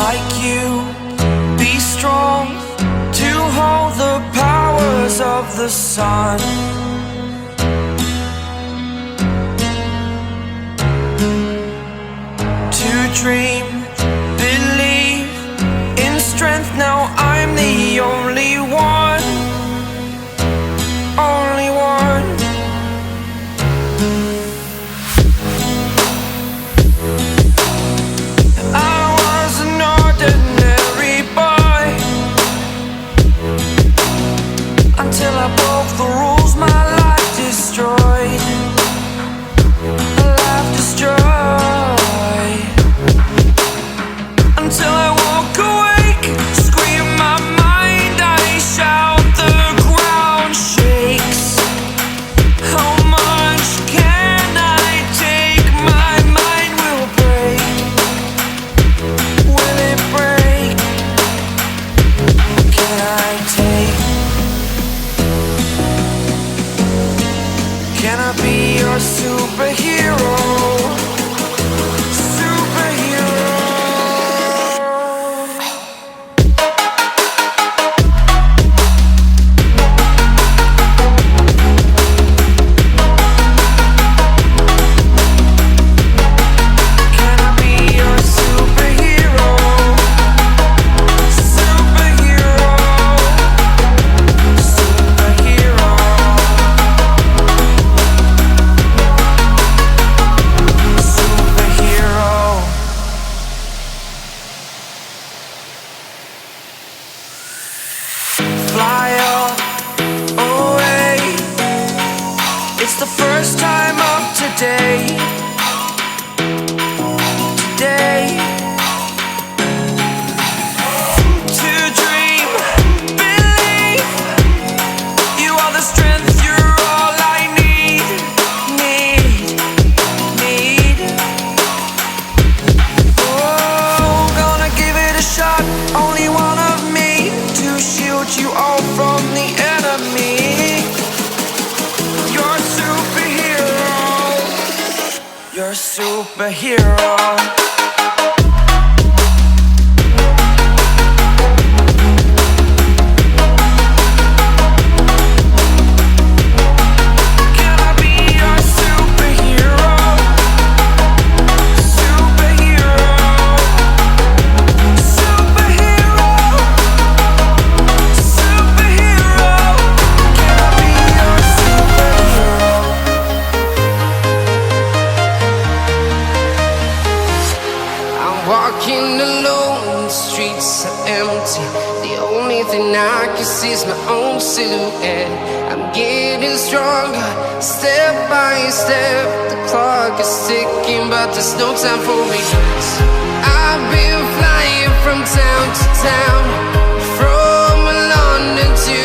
like you, be strong to hold the powers of the sun. To dream, believe in strength. Now I'm the only one, only one. I was an ordinary boy until I broke the rules. My life destroyed, life destroyed. Until I walk awake, scream my mind, I shout, the ground shakes. How much can I take? My mind will break. Will it break? Can I take? Can I be your superhero? Fly away. It's the first time of today. Today. To dream, believe. You are the strength, you're all I need. Need. Oh, gonna give it a shot. Only one of me to shield you all from the enemy. You're a superhero. You're a superhero. Can I be your superhero? Superhero. Superhero. Superhero. Can I be your superhero? I'm walking alone, the streets are empty. The only thing I can see is my own silhouette. I'm getting stronger, step by step. The clock is ticking, but there's no time for regrets. I've been flying from town to town, from London to